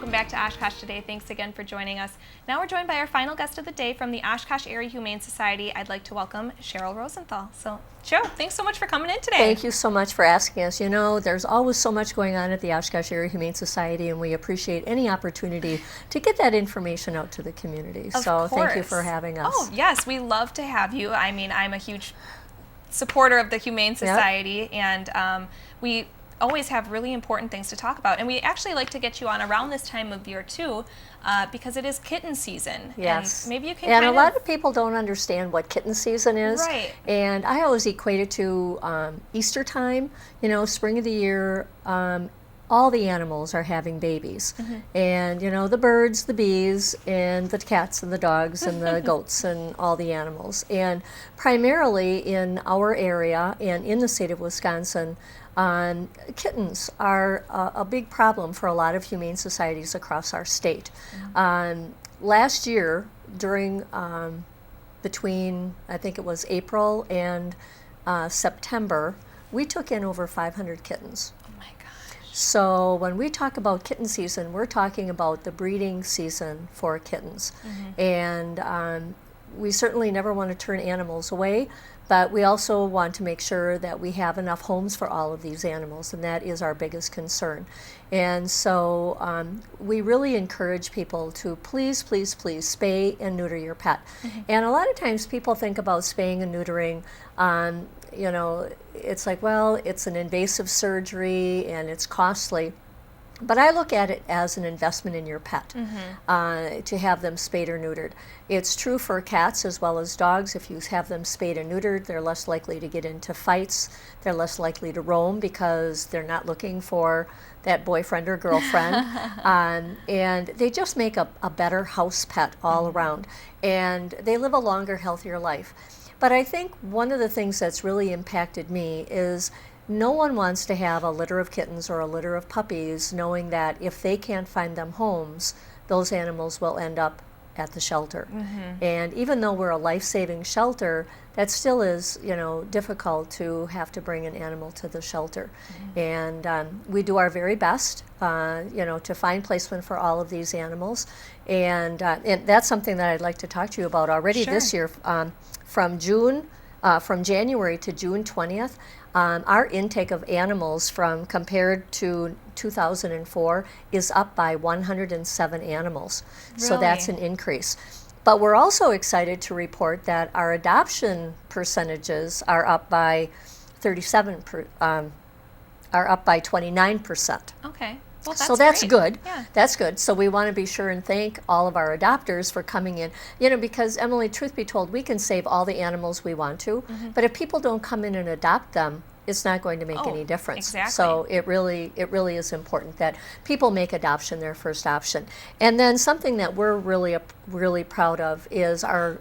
welcome back to Oshkosh Today. Thanks again for joining us. Now we're joined by our final guest of the day from the Oshkosh Area Humane Society. I'd like to welcome Cheryl Rosenthal. So, Cheryl, thanks so much for coming in today. Thank you so much for asking us. You know, there's always so much going on at the Oshkosh Area Humane Society, and we appreciate any opportunity to get that information out to the community. Of so course. Thank you for having us. Oh, yes, we love to have you. I mean, I'm a huge supporter of the Humane Society, yep. And we always have really important things to talk about. And we actually like to get you on around this time of year too, because it is kitten season. Yes. And maybe you can And a lot of people don't understand what kitten season is. Right. And I always equate it to Easter time, you know, spring of the year. All the animals are having babies. Mm-hmm. And, you know, the birds, the bees, and the cats and the dogs and the goats and all the animals. And primarily in our area and in the state of Wisconsin, kittens are a big problem for a lot of humane societies across our state. Mm-hmm. Last year, during between, I think it was April and September, we took in over 500 kittens. Oh my gosh. So when we talk about kitten season, we're talking about the breeding season for kittens. Mm-hmm. And we certainly never want to turn animals away, but we also want to make sure that we have enough homes for all of these animals, and that is our biggest concern. And so we really encourage people to please, please, please spay and neuter your pet. Mm-hmm. And a lot of times people think about spaying and neutering, you know, it's like, well, it's an invasive surgery and it's costly. But I look at it as an investment in your pet, mm-hmm. To have them spayed or neutered. It's true for cats as well as dogs. If you have them spayed or neutered, they're less likely to get into fights. They're less likely to roam because they're not looking for that boyfriend or girlfriend. And they just make a better house pet all mm-hmm. around. And they live a longer, healthier life. But I think one of the things that's really impacted me is no one wants to have a litter of kittens or a litter of puppies knowing that if they can't find them homes, those animals will end up at the shelter. Mm-hmm. And even though we're a life-saving shelter, that still is, you know, difficult to have to bring an animal to the shelter. Mm-hmm. And we do our very best, you know, to find placement for all of these animals. And that's something that I'd like to talk to you about already. Sure. This year, from January to June 20th, our intake of animals compared to 2004 is up by 107 animals. Really? So that's an increase. But we're also excited to report that our adoption percentages are up by 29%. Okay. Well, so that's great. Good. Yeah. That's good. So we want to be sure and thank all of our adopters for coming in. You know, because Emily, truth be told, we can save all the animals we want to, mm-hmm. but if people don't come in and adopt them, it's not going to make any difference. Exactly. So it really is important that people make adoption their first option. And then something that we're really proud of is our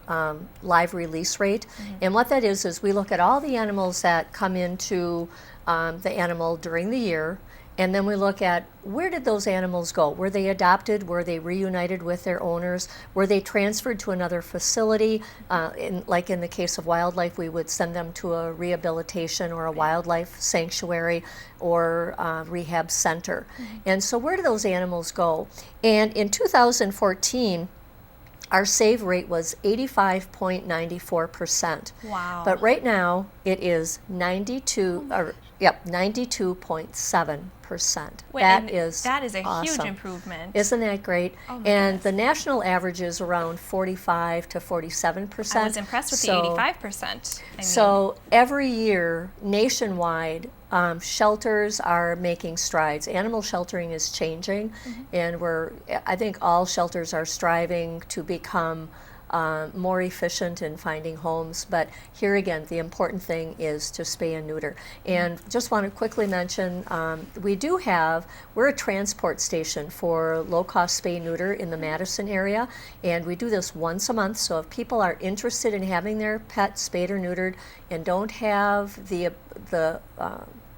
live release rate. Mm-hmm. And what that is we look at all the animals that come into the animal during the year. And then we look at where did those animals go? Were they adopted? Were they reunited with their owners? Were they transferred to another facility? Like in the case of wildlife, we would send them to a rehabilitation or a wildlife sanctuary or rehab center. Mm-hmm. And so where do those animals go? And in 2014, our save rate was 85.94%. Wow. But right now it is 92.7%. Wait, that is a awesome. Huge improvement. Isn't that great? Oh and goodness. The national average is around 45 to 47%. I was impressed with the 85%. So every year, nationwide, shelters are making strides. Animal sheltering is changing, mm-hmm. and I think all shelters are striving to become more efficient in finding homes. But here again, the important thing is to spay and neuter. And just want to quickly mention, we're a transport station for low-cost spay neuter in the Madison area, and we do this once a month. So if people are interested in having their pet spayed or neutered and don't have the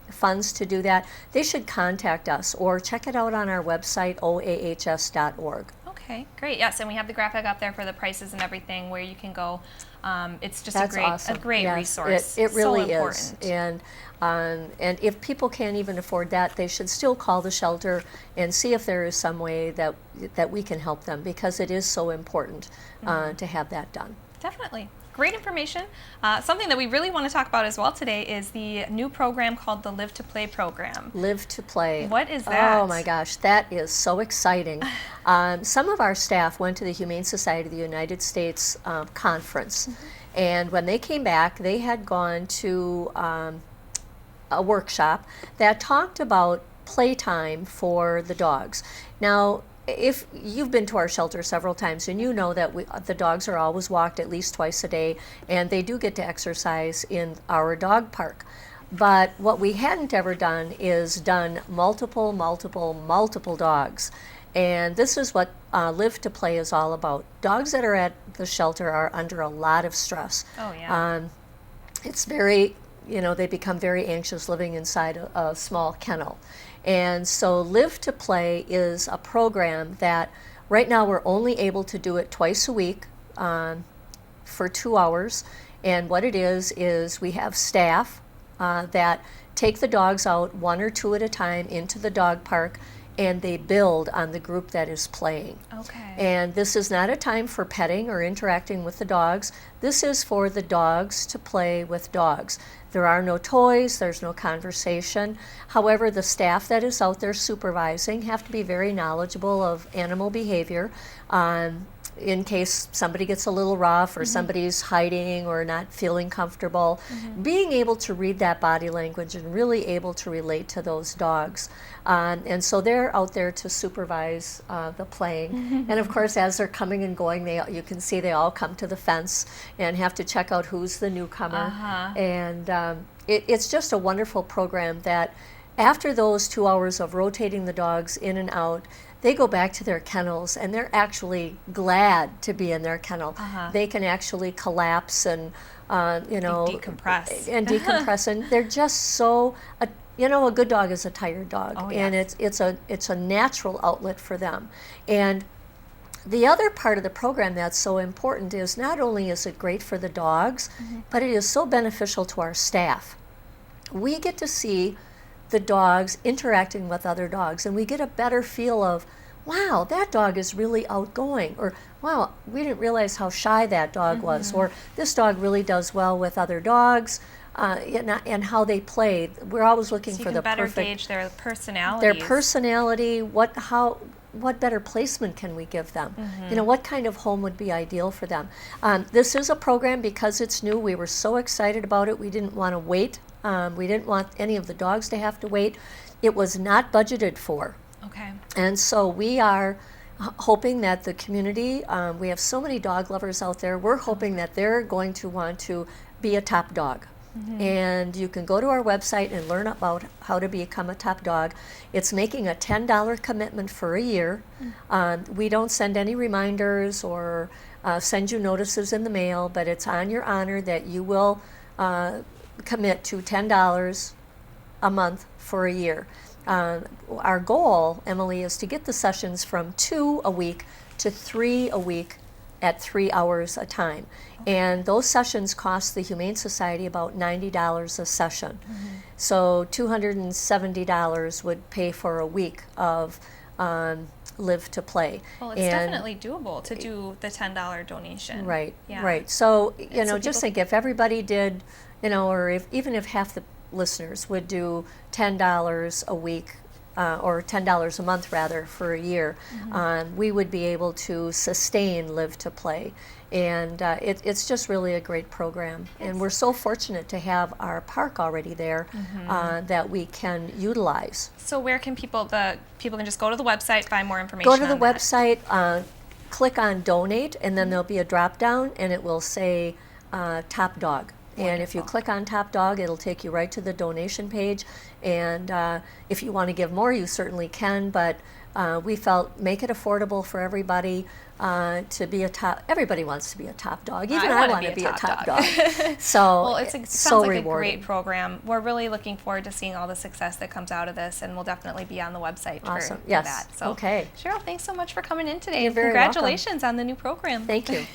funds to do that, they should contact us or check it out on our website, oahs.org. Okay, great. Yes, and we have the graphic up there for the prices and everything where you can go It's just That's a awesome. great Yes, resource. It really so is. important. And if people can't even afford that, they should still call the shelter and see if there is some way that we can help them, because it is so important to have that done. Definitely. Great information. Something that we really want to talk about as well today is the new program called the Live to Play program. Live to Play. What is that? Oh my gosh, that is so exciting. Some of our staff went to the Humane Society of the United States conference, and when they came back, they had gone to a workshop that talked about playtime for the dogs. Now, if you've been to our shelter several times, and you know that the dogs are always walked at least twice a day, and they do get to exercise in our dog park. But what we hadn't ever done is done multiple dogs. And this is what Live to Play is all about. Dogs that are at the shelter are under a lot of stress. Oh, yeah. It's very, they become very anxious living inside a small kennel. And so Live to Play is a program that right now we're only able to do it twice a week for 2 hours. And what it is we have staff that take the dogs out 1 or 2 at a time into the dog park, and they build on the group that is playing. Okay. And this is not a time for petting or interacting with the dogs. This is for the dogs to play with dogs. There are no toys, there's no conversation. However, the staff that is out there supervising have to be very knowledgeable of animal behavior. In case somebody gets a little rough or somebody's hiding or not feeling comfortable, being able to read that body language and really able to relate to those dogs. And so they're out there to supervise the playing. And of course, as they're coming and going, you can see they all come to the fence and have to check out who's the newcomer. And it's just a wonderful program that after those 2 hours of rotating the dogs in and out, they go back to their kennels, and they're actually glad to be in their kennel. They can actually collapse and, decompress. And decompress, and they're just so, a good dog is a tired dog, and it's a natural outlet for them. And the other part of the program that's so important is not only is it great for the dogs, but it is so beneficial to our staff. We get to see the dogs interacting with other dogs, and we get a better feel of, wow, that dog is really outgoing, or wow, we didn't realize how shy that dog was, or this dog really does well with other dogs, and how they play. We're always looking for the better perfect gauge their personalities. Their personality. What better placement can we give them? What kind of home would be ideal for them? This is a program, because it's new, we were so excited about it. We didn't want to wait. We didn't want any of the dogs to have to wait. It was not budgeted for. Okay. And so we are hoping that the community, we have so many dog lovers out there, we're hoping that they're going to want to be a top dog. And you can go to our website and learn about how to become a top dog. It's making a $10 commitment for a year. We don't send any reminders or send you notices in the mail, but it's on your honor that you will commit to $10 a month for a year. Our goal, Emily, is to get the sessions from 2 a week to 3 a week at 3 hours a time. And those sessions cost the Humane Society about $90 a session. So $270 would pay for a week of Live to Play. Well, it's definitely doable to do the $10 donation. Right, Yeah. right. So, so just think if everybody did, or even if half the listeners would do $10 a week, or $10 a month rather, for a year, we would be able to sustain Live to Play. And it's just really a great program. And we're so fortunate to have our park already there that we can utilize. So where can people can just go to the website, find more information Go to the on that? website, click on Donate, and then there'll be a drop down, and it will say Top Dog. And if you click on Top Dog, it'll take you right to the donation page. And if you want to give more, you certainly can. But we felt make it affordable for everybody to be a top. Everybody wants to be a top dog. Even I want to be a top dog. So well, it's sounds so like rewarding. a great program. We're really looking forward to seeing all the success that comes out of this, and we'll definitely be on the website Awesome. for Yes. that. So, okay. Cheryl, thanks so much for coming in today. You're very Congratulations on the new program. Thank you.